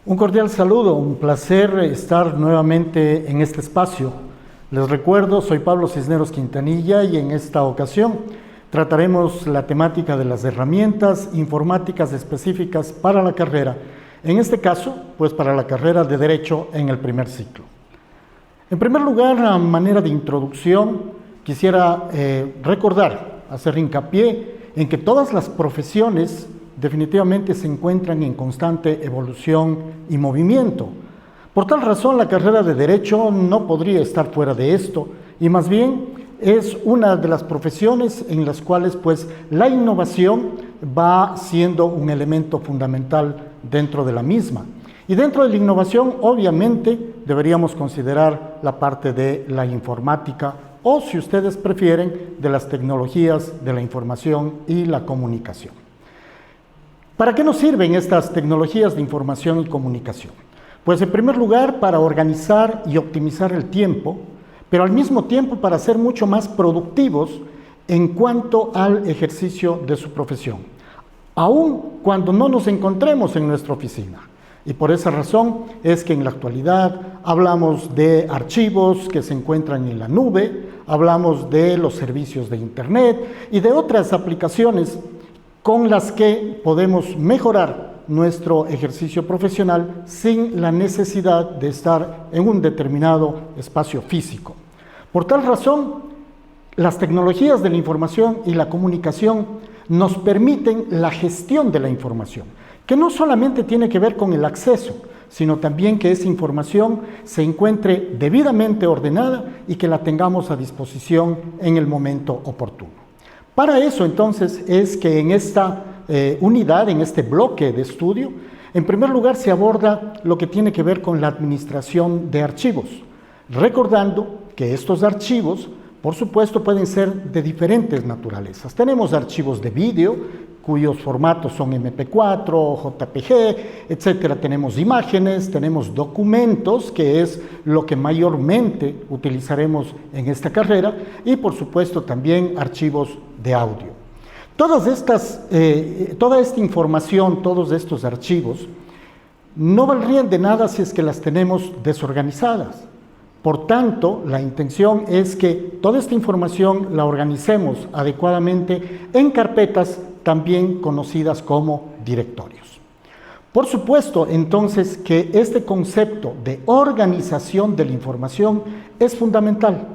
Un cordial saludo, un placer estar nuevamente en este espacio. Les recuerdo, soy Pablo Cisneros Quintanilla y en esta ocasión trataremos la temática de las herramientas informáticas específicas para la carrera, en este caso, pues para la carrera de Derecho en el primer ciclo. En primer lugar, a manera de introducción, quisiera hacer hincapié en que todas las profesiones definitivamente se encuentran en constante evolución y movimiento. Por tal razón, la carrera de Derecho no podría estar fuera de esto, y más bien es una de las profesiones en las cuales pues la innovación va siendo un elemento fundamental dentro de la misma. Y dentro de la innovación, obviamente, deberíamos considerar la parte de la informática o, si ustedes prefieren, de las tecnologías de la información y la comunicación. ¿Para qué nos sirven estas tecnologías de información y comunicación? Pues en primer lugar para organizar y optimizar el tiempo, pero al mismo tiempo para ser mucho más productivos en cuanto al ejercicio de su profesión, aun cuando no nos encontremos en nuestra oficina. Y por esa razón es que en la actualidad hablamos de archivos que se encuentran en la nube, hablamos de los servicios de Internet y de otras aplicaciones con las que podemos mejorar nuestro ejercicio profesional sin la necesidad de estar en un determinado espacio físico. Por tal razón, las tecnologías de la información y la comunicación nos permiten la gestión de la información, que no solamente tiene que ver con el acceso, sino también que esa información se encuentre debidamente ordenada y que la tengamos a disposición en el momento oportuno. Para eso, entonces, es que en esta unidad, en este bloque de estudio, en primer lugar se aborda lo que tiene que ver con la administración de archivos, recordando que estos archivos, por supuesto, pueden ser de diferentes naturalezas. Tenemos archivos de vídeo, cuyos formatos son MP4, JPG, etcétera. Tenemos imágenes, tenemos documentos, que es lo que mayormente utilizaremos en esta carrera, y por supuesto también archivos de audio. Toda esta información, todos estos archivos, no valdrían de nada si es que las tenemos desorganizadas. Por tanto, la intención es que toda esta información la organicemos adecuadamente en carpetas también conocidas como directorios. Por supuesto, entonces, que este concepto de organización de la información es fundamental.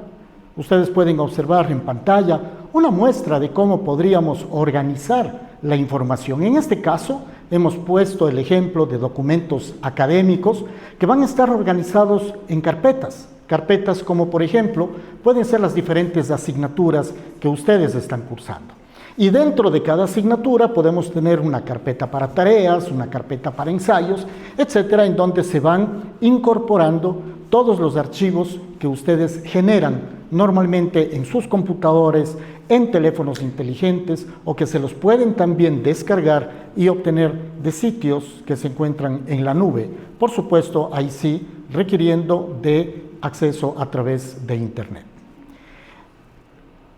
Ustedes pueden observar en pantalla una muestra de cómo podríamos organizar la información. En este caso, hemos puesto el ejemplo de documentos académicos que van a estar organizados en carpetas. Carpetas como, por ejemplo, pueden ser las diferentes asignaturas que ustedes están cursando. Y dentro de cada asignatura podemos tener una carpeta para tareas, una carpeta para ensayos, etcétera, en donde se van incorporando todos los archivos que ustedes generan normalmente en sus computadores, en teléfonos inteligentes, o que se los pueden también descargar y obtener de sitios que se encuentran en la nube. Por supuesto, ahí sí, requiriendo de acceso a través de Internet.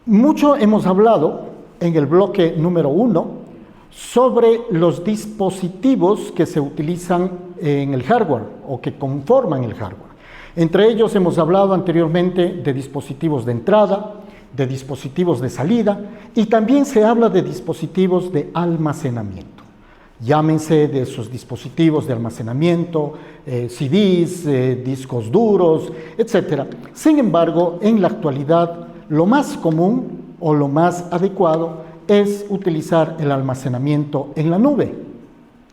Mucho hemos hablado en el bloque número 1 sobre los dispositivos que se utilizan en el hardware o que conforman el hardware. Entre ellos hemos hablado anteriormente de dispositivos de entrada, de dispositivos de salida, y también se habla de dispositivos de almacenamiento. Llámense de esos dispositivos de almacenamiento, CDs, discos duros, etc. Sin embargo, en la actualidad, lo más común o lo más adecuado es utilizar el almacenamiento en la nube.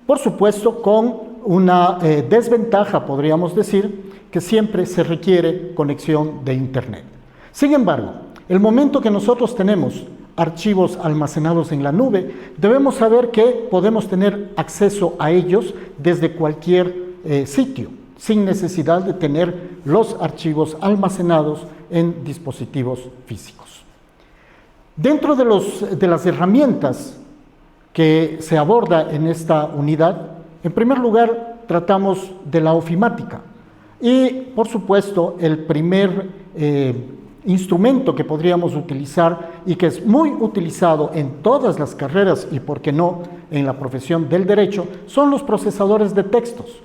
Por supuesto, con una desventaja, podríamos decir, que siempre se requiere conexión de Internet. Sin embargo, el momento que nosotros tenemos archivos almacenados en la nube, debemos saber que podemos tener acceso a ellos desde cualquier sitio, sin necesidad de tener los archivos almacenados en dispositivos físicos. Dentro de las herramientas que se aborda en esta unidad, en primer lugar tratamos de la ofimática y, por supuesto, el primer instrumento que podríamos utilizar y que es muy utilizado en todas las carreras y, por qué no, en la profesión del derecho, son los procesadores de textos,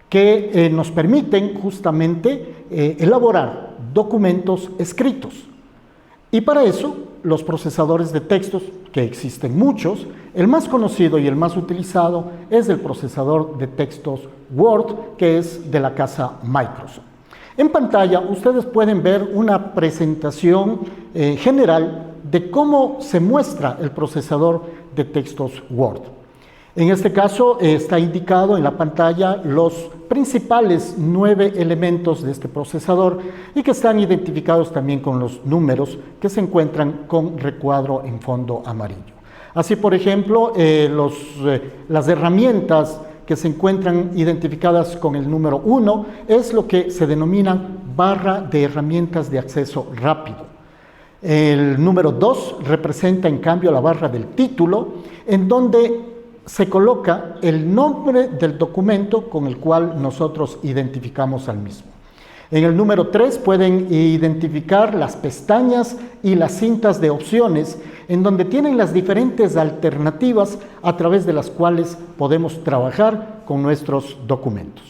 que nos permiten justamente elaborar documentos escritos. Y para eso, los procesadores de textos, que existen muchos, el más conocido y el más utilizado es el procesador de textos Word, que es de la casa Microsoft. En pantalla ustedes pueden ver una presentación general de cómo se muestra el procesador de textos Word. En este caso está indicado en la pantalla los principales 9 elementos de este procesador y que están identificados también con los números que se encuentran con recuadro en fondo amarillo. Así, por ejemplo, las herramientas que se encuentran identificadas con el número 1 es lo que se denomina barra de herramientas de acceso rápido. El número 2 representa en cambio la barra del título, en donde se coloca el nombre del documento con el cual nosotros identificamos al mismo. En el número 3 pueden identificar las pestañas y las cintas de opciones, en donde tienen las diferentes alternativas a través de las cuales podemos trabajar con nuestros documentos.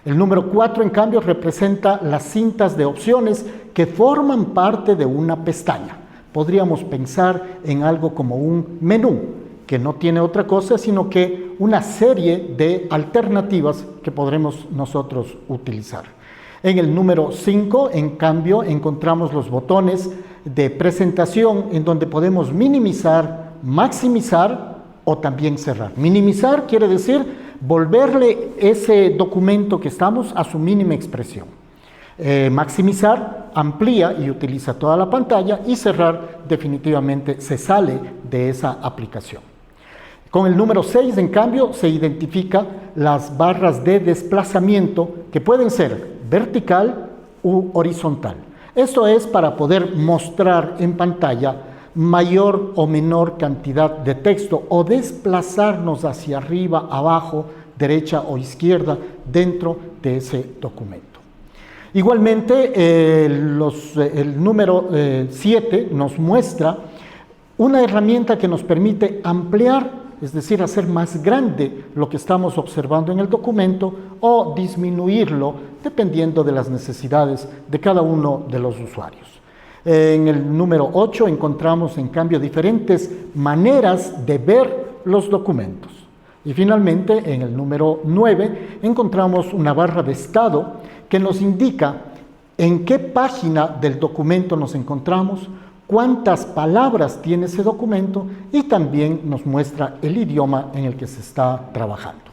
El número 4, en cambio, representa las cintas de opciones que forman parte de una pestaña. Podríamos pensar en algo como un menú, que no tiene otra cosa sino que una serie de alternativas que podremos nosotros utilizar. En el número 5, en cambio, encontramos los botones de presentación en donde podemos minimizar, maximizar o también cerrar. Minimizar quiere decir volverle ese documento que estamos a su mínima expresión. Maximizar amplía y utiliza toda la pantalla, y cerrar definitivamente se sale de esa aplicación. Con el número 6, en cambio, se identifica las barras de desplazamiento que pueden ser vertical u horizontal. Esto es para poder mostrar en pantalla mayor o menor cantidad de texto o desplazarnos hacia arriba, abajo, derecha o izquierda dentro de ese documento. Igualmente, el número 7 nos muestra una herramienta que nos permite ampliar, es decir, hacer más grande lo que estamos observando en el documento o disminuirlo dependiendo de las necesidades de cada uno de los usuarios. En el número 8 encontramos en cambio diferentes maneras de ver los documentos. Y finalmente en el número 9 encontramos una barra de estado que nos indica en qué página del documento nos encontramos, cuántas palabras tiene ese documento y también nos muestra el idioma en el que se está trabajando.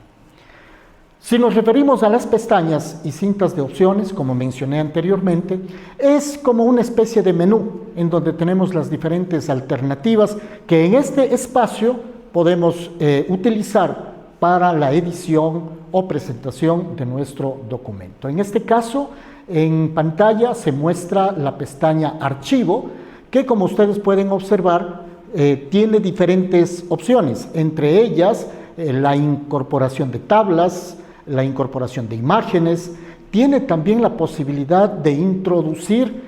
Si nos referimos a las pestañas y cintas de opciones, como mencioné anteriormente, es como una especie de menú en donde tenemos las diferentes alternativas que en este espacio podemos utilizar para la edición o presentación de nuestro documento. En este caso, en pantalla se muestra la pestaña Archivo, que como ustedes pueden observar tiene diferentes opciones, entre ellas la incorporación de tablas, la incorporación de imágenes, tiene también la posibilidad de introducir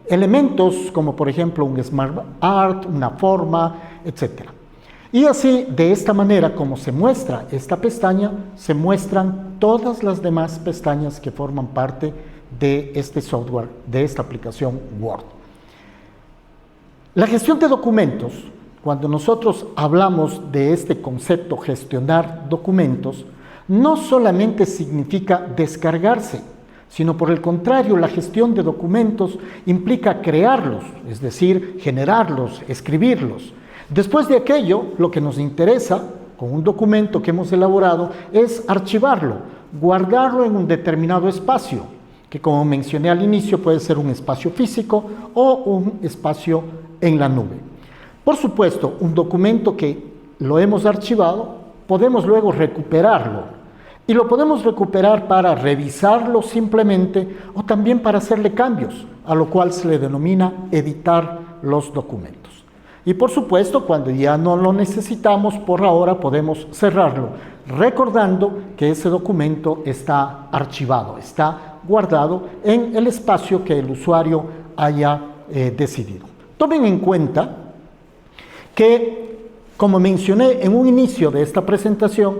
elementos como por ejemplo un Smart Art, una forma, etc. Y así, de esta manera, como se muestra esta pestaña, se muestran todas las demás pestañas que forman parte de este software, de esta aplicación Word. La gestión de documentos, cuando nosotros hablamos de este concepto gestionar documentos, no solamente significa descargarse, sino por el contrario, la gestión de documentos implica crearlos, es decir, generarlos, escribirlos. Después de aquello, lo que nos interesa con un documento que hemos elaborado es archivarlo, guardarlo en un determinado espacio, que como mencioné al inicio puede ser un espacio físico o un espacio en la nube. Por supuesto, un documento que lo hemos archivado, podemos luego recuperarlo. Y lo podemos recuperar para revisarlo simplemente o también para hacerle cambios, a lo cual se le denomina editar los documentos. Y por supuesto, cuando ya no lo necesitamos, por ahora podemos cerrarlo, recordando que ese documento está archivado, está guardado en el espacio que el usuario haya decidido. Tomen en cuenta que, como mencioné en un inicio de esta presentación,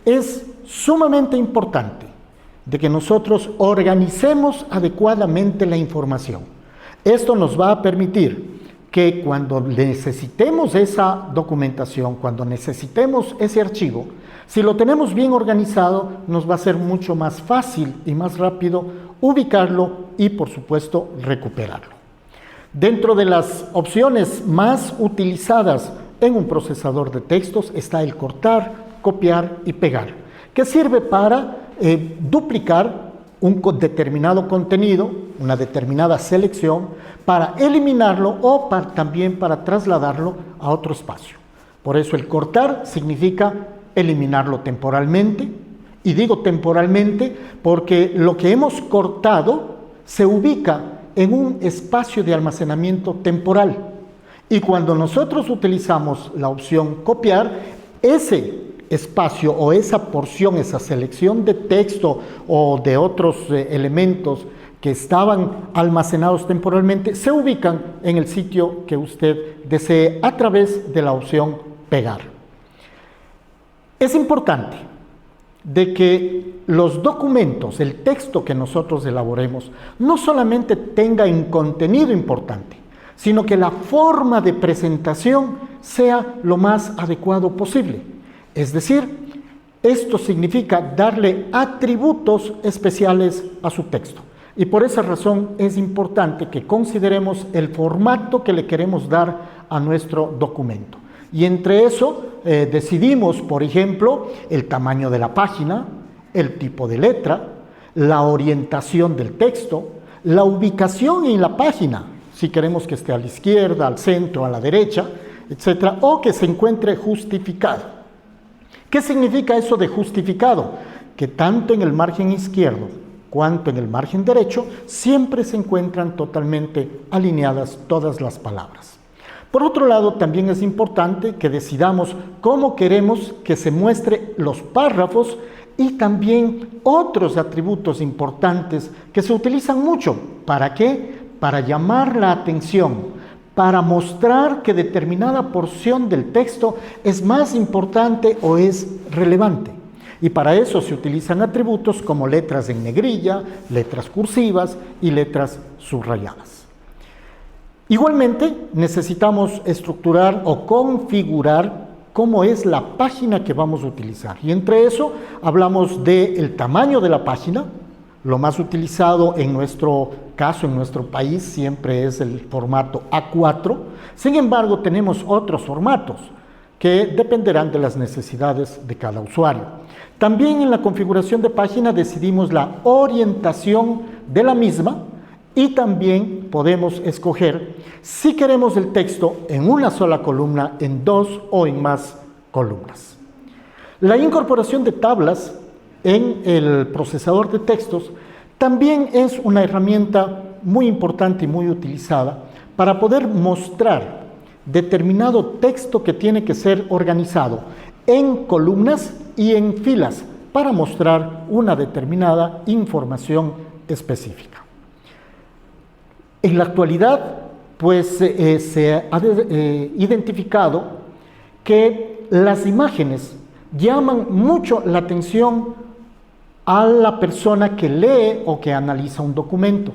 es sumamente importante de que nosotros organicemos adecuadamente la información. Esto nos va a permitir que cuando necesitemos esa documentación, cuando necesitemos ese archivo, si lo tenemos bien organizado, nos va a ser mucho más fácil y más rápido ubicarlo y, por supuesto, recuperarlo. Dentro de las opciones más utilizadas en un procesador de textos está el cortar, copiar y pegar, que sirve para duplicar un determinado contenido, una determinada selección, para eliminarlo o también para trasladarlo a otro espacio. Por eso el cortar significa eliminarlo temporalmente, y digo temporalmente porque lo que hemos cortado se ubica en un espacio de almacenamiento temporal. Y cuando nosotros utilizamos la opción copiar, ese espacio o esa porción, esa selección de texto o de otros elementos que estaban almacenados temporalmente, se ubican en el sitio que usted desee a través de la opción pegar. Es importante de que los documentos, el texto que nosotros elaboremos, no solamente tenga un contenido importante, sino que la forma de presentación sea lo más adecuado posible. Es decir, esto significa darle atributos especiales a su texto. Y por esa razón es importante que consideremos el formato que le queremos dar a nuestro documento. Y entre eso decidimos, por ejemplo, el tamaño de la página, el tipo de letra, la orientación del texto, la ubicación en la página, si queremos que esté a la izquierda, al centro, a la derecha, etcétera, o que se encuentre justificado. ¿Qué significa eso de justificado? Que tanto en el margen izquierdo cuanto en el margen derecho siempre se encuentran totalmente alineadas todas las palabras. Por otro lado, también es importante que decidamos cómo queremos que se muestre los párrafos y también otros atributos importantes que se utilizan mucho. ¿Para qué? Para llamar la atención, para mostrar que determinada porción del texto es más importante o es relevante. Y para eso se utilizan atributos como letras en negrilla, letras cursivas y letras subrayadas. Igualmente, necesitamos estructurar o configurar cómo es la página que vamos a utilizar. Y entre eso hablamos del tamaño de la página. Lo más utilizado en nuestro caso, en nuestro país, siempre es el formato A4. Sin embargo, tenemos otros formatos que dependerán de las necesidades de cada usuario. También en la configuración de página decidimos la orientación de la misma y también podemos escoger si queremos el texto en una sola columna, en dos o en más columnas. La incorporación de tablas en el procesador de textos también es una herramienta muy importante y muy utilizada para poder mostrar determinado texto que tiene que ser organizado en columnas y en filas para mostrar una determinada información específica. En la actualidad, pues se ha identificado que las imágenes llaman mucho la atención a la persona que lee o que analiza un documento.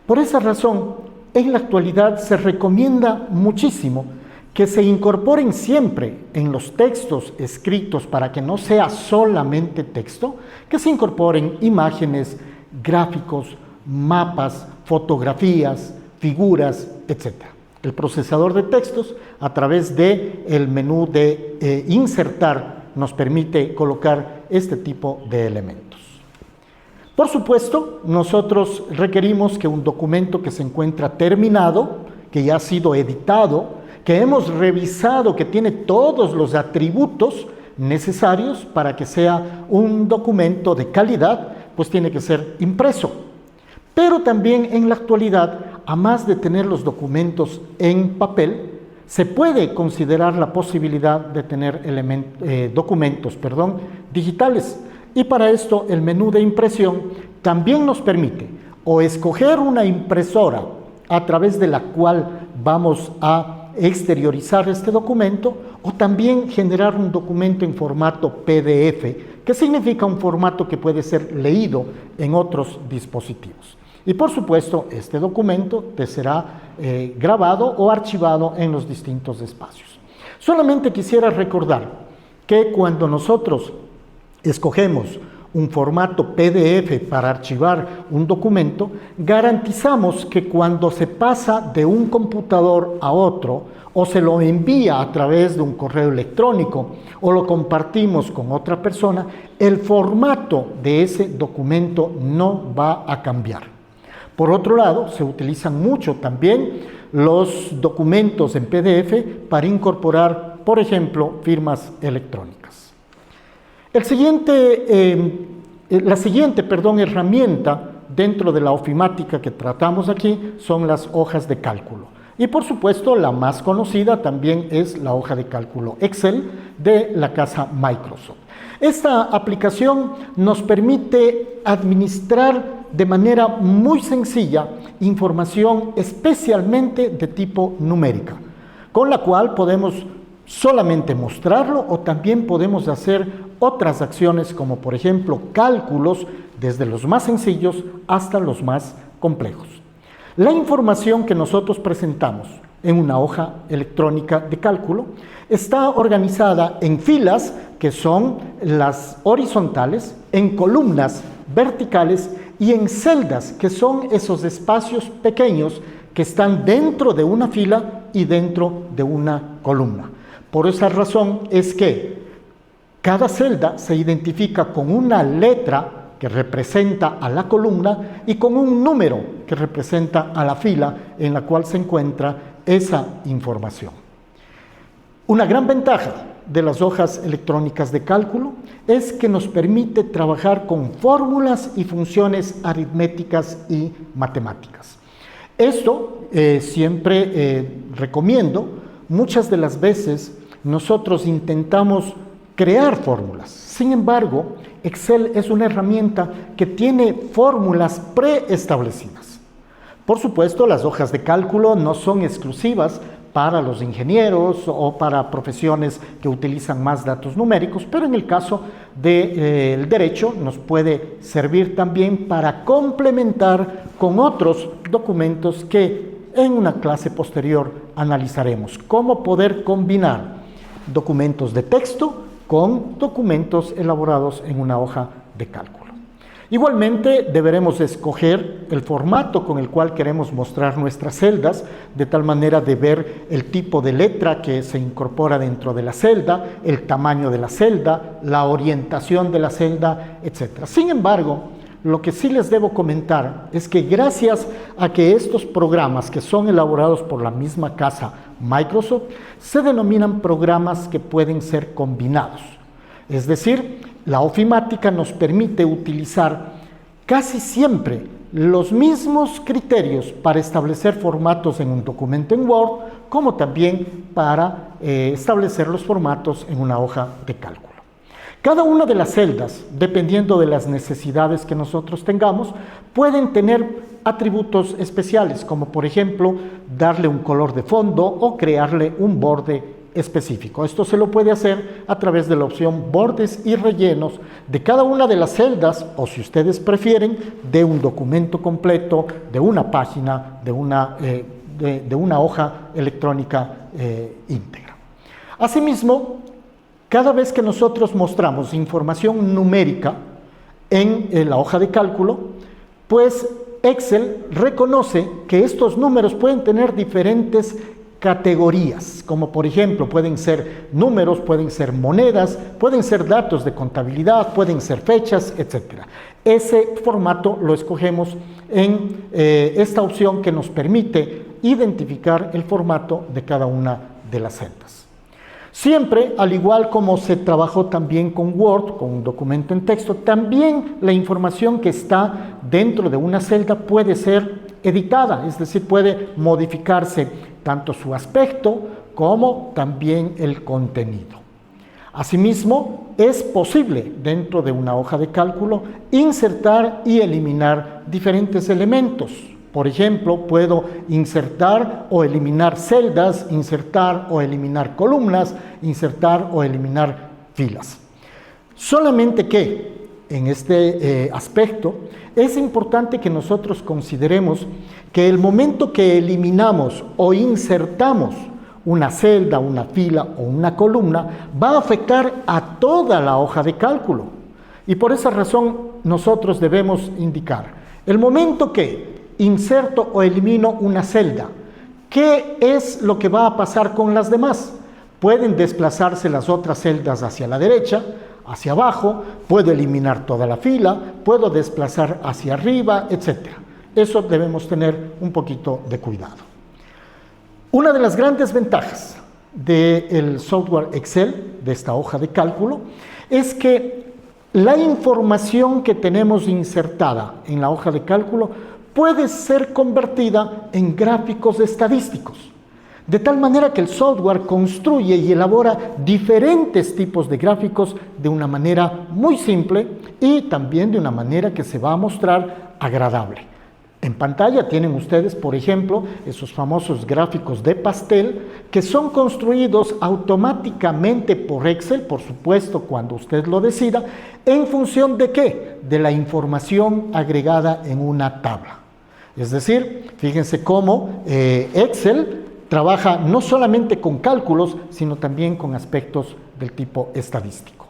Por esa razón, en la actualidad se recomienda muchísimo que se incorporen siempre en los textos escritos para que no sea solamente texto, que se incorporen imágenes, gráficos, mapas, fotografías, figuras, etc. El procesador de textos, a través del menú de insertar, nos permite colocar este tipo de elementos. Por supuesto, nosotros requerimos que un documento que se encuentra terminado, que ya ha sido editado, que hemos revisado que tiene todos los atributos necesarios para que sea un documento de calidad, pues tiene que ser impreso. Pero también en la actualidad, a más de tener los documentos en papel, se puede considerar la posibilidad de tener documentos digitales. Y para esto el menú de impresión también nos permite o escoger una impresora a través de la cual vamos a exteriorizar este documento o también generar un documento en formato PDF que significa un formato que puede ser leído en otros dispositivos. Y por supuesto, este documento te será grabado o archivado en los distintos espacios. Solamente quisiera recordar que cuando nosotros escogemos un formato PDF para archivar un documento, garantizamos que cuando se pasa de un computador a otro o se lo envía a través de un correo electrónico o lo compartimos con otra persona, el formato de ese documento no va a cambiar. Por otro lado, se utilizan mucho también los documentos en PDF para incorporar, por ejemplo, firmas electrónicas. La siguiente herramienta dentro de la ofimática que tratamos aquí son las hojas de cálculo. Y por supuesto, la más conocida también es la hoja de cálculo Excel de la casa Microsoft. Esta aplicación nos permite administrar de manera muy sencilla información especialmente de tipo numérica, con la cual podemos solamente mostrarlo o también podemos hacer otras acciones como por ejemplo cálculos desde los más sencillos hasta los más complejos. La información que nosotros presentamos en una hoja electrónica de cálculo está organizada en filas que son las horizontales, en columnas verticales y en celdas que son esos espacios pequeños que están dentro de una fila y dentro de una columna. Por esa razón es que cada celda se identifica con una letra que representa a la columna y con un número que representa a la fila en la cual se encuentra esa información. Una gran ventaja de las hojas electrónicas de cálculo es que nos permite trabajar con fórmulas y funciones aritméticas y matemáticas. Esto siempre recomiendo. Muchas de las veces nosotros intentamos crear fórmulas. Sin embargo, Excel es una herramienta que tiene fórmulas preestablecidas. Por supuesto, las hojas de cálculo no son exclusivas para los ingenieros o para profesiones que utilizan más datos numéricos, pero en el caso del derecho nos puede servir también para complementar con otros documentos que en una clase posterior analizaremos. Cómo poder combinar documentos de texto con documentos elaborados en una hoja de cálculo. Igualmente, deberemos escoger el formato con el cual queremos mostrar nuestras celdas, de tal manera de ver el tipo de letra que se incorpora dentro de la celda, el tamaño de la celda, la orientación de la celda, etc. Sin embargo, lo que sí les debo comentar es que gracias a que estos programas que son elaborados por la misma casa Microsoft, se denominan programas que pueden ser combinados. Es decir, la ofimática nos permite utilizar casi siempre los mismos criterios para establecer formatos en un documento en Word, como también para establecer los formatos en una hoja de cálculo. Cada una de las celdas, dependiendo de las necesidades que nosotros tengamos, pueden tener atributos especiales, como por ejemplo, darle un color de fondo o crearle un borde específico. Esto se lo puede hacer a través de la opción bordes y rellenos de cada una de las celdas, o si ustedes prefieren, de un documento completo, de una página, de una hoja electrónica íntegra. Asimismo, cada vez que nosotros mostramos información numérica en la hoja de cálculo, pues Excel reconoce que estos números pueden tener diferentes categorías, como por ejemplo pueden ser números, pueden ser monedas, pueden ser datos de contabilidad, pueden ser fechas, etc. Ese formato lo escogemos en esta opción que nos permite identificar el formato de cada una de las celdas. Siempre, al igual como se trabajó también con Word, con un documento en texto, también la información que está dentro de una celda puede ser editada, es decir, puede modificarse tanto su aspecto como también el contenido. Asimismo, es posible dentro de una hoja de cálculo insertar y eliminar diferentes elementos. Por ejemplo, puedo insertar o eliminar celdas, insertar o eliminar columnas, insertar o eliminar filas. Solamente que en este aspecto es importante que nosotros consideremos que el momento que eliminamos o insertamos una celda, una fila o una columna, va a afectar a toda la hoja de cálculo. Y por esa razón nosotros debemos indicar el momento que inserto o elimino una celda, ¿qué es lo que va a pasar con las demás? Pueden desplazarse las otras celdas hacia la derecha, hacia abajo, puedo eliminar toda la fila, puedo desplazar hacia arriba, etc. Eso debemos tener un poquito de cuidado. Una de las grandes ventajas del software Excel, de esta hoja de cálculo, es que la información que tenemos insertada en la hoja de cálculo puede ser convertida en gráficos estadísticos, de tal manera que el software construye y elabora diferentes tipos de gráficos de una manera muy simple y también de una manera que se va a mostrar agradable. En pantalla tienen ustedes, por ejemplo, esos famosos gráficos de pastel que son construidos automáticamente por Excel, por supuesto, cuando usted lo decida, ¿en función de qué? De la información agregada en una tabla. Es decir, fíjense cómo Excel trabaja no solamente con cálculos, sino también con aspectos del tipo estadístico.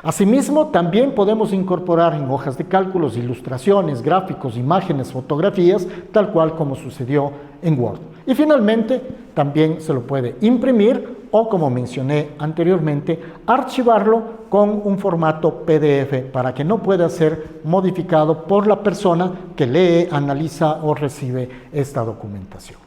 Asimismo, también podemos incorporar en hojas de cálculos ilustraciones, gráficos, imágenes, fotografías, tal cual como sucedió en Word. Y finalmente, también se lo puede imprimir o, como mencioné anteriormente, archivarlo con un formato PDF para que no pueda ser modificado por la persona que lee, analiza o recibe esta documentación.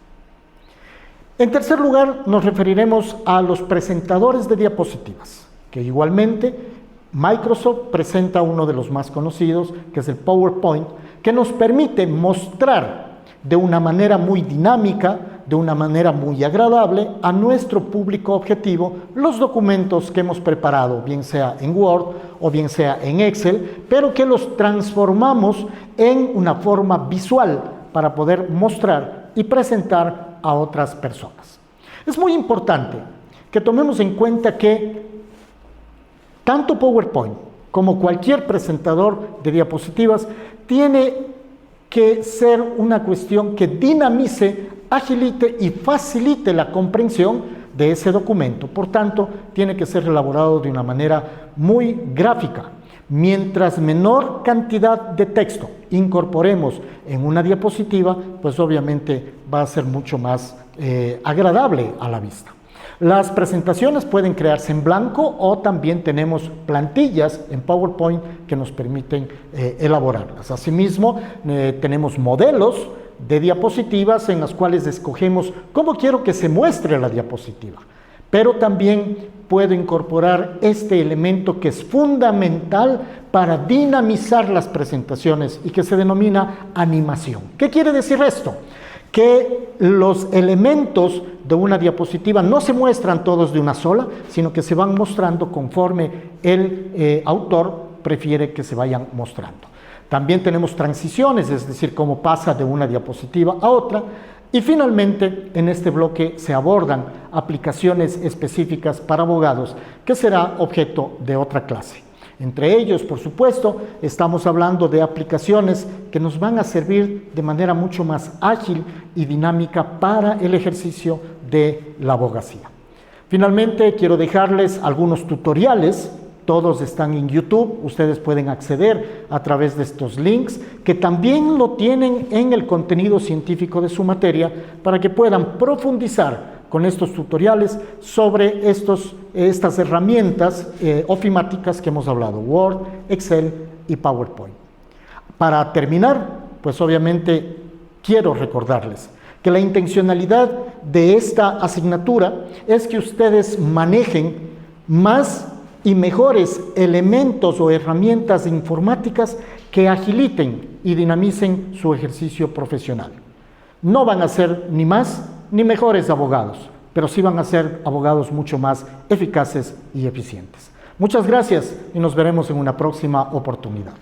En tercer lugar, nos referiremos a los presentadores de diapositivas, que igualmente Microsoft presenta uno de los más conocidos, que es el PowerPoint, que nos permite mostrar de una manera muy dinámica, de una manera muy agradable a nuestro público objetivo los documentos que hemos preparado, bien sea en Word o bien sea en Excel, pero que los transformamos en una forma visual para poder mostrar y presentar a otras personas. Es muy importante que tomemos en cuenta que tanto PowerPoint como cualquier presentador de diapositivas tiene que ser una cuestión que dinamice, agilite y facilite la comprensión de ese documento. Por tanto, tiene que ser elaborado de una manera muy gráfica. Mientras menor cantidad de texto incorporemos en una diapositiva, pues obviamente va a ser mucho más agradable a la vista. Las presentaciones pueden crearse en blanco o también tenemos plantillas en PowerPoint que nos permiten elaborarlas. Asimismo, tenemos modelos de diapositivas en las cuales escogemos cómo quiero que se muestre la diapositiva. Pero también puedo incorporar este elemento que es fundamental para dinamizar las presentaciones y que se denomina animación. ¿Qué quiere decir esto? Que los elementos de una diapositiva no se muestran todos de una sola, sino que se van mostrando conforme el autor prefiere que se vayan mostrando. También tenemos transiciones, es decir, cómo pasa de una diapositiva a otra. Y finalmente, en este bloque se abordan aplicaciones específicas para abogados, que será objeto de otra clase. Entre ellos, por supuesto, estamos hablando de aplicaciones que nos van a servir de manera mucho más ágil y dinámica para el ejercicio de la abogacía. Finalmente, quiero dejarles algunos tutoriales. Todos están en YouTube, ustedes pueden acceder a través de estos links, que también lo tienen en el contenido científico de su materia, para que puedan profundizar con estos tutoriales sobre estas herramientas ofimáticas que hemos hablado, Word, Excel y PowerPoint. Para terminar, pues obviamente quiero recordarles que la intencionalidad de esta asignatura es que ustedes manejen más y mejores elementos o herramientas informáticas que agiliten y dinamicen su ejercicio profesional. No van a ser ni más ni mejores abogados, pero sí van a ser abogados mucho más eficaces y eficientes. Muchas gracias y nos veremos en una próxima oportunidad.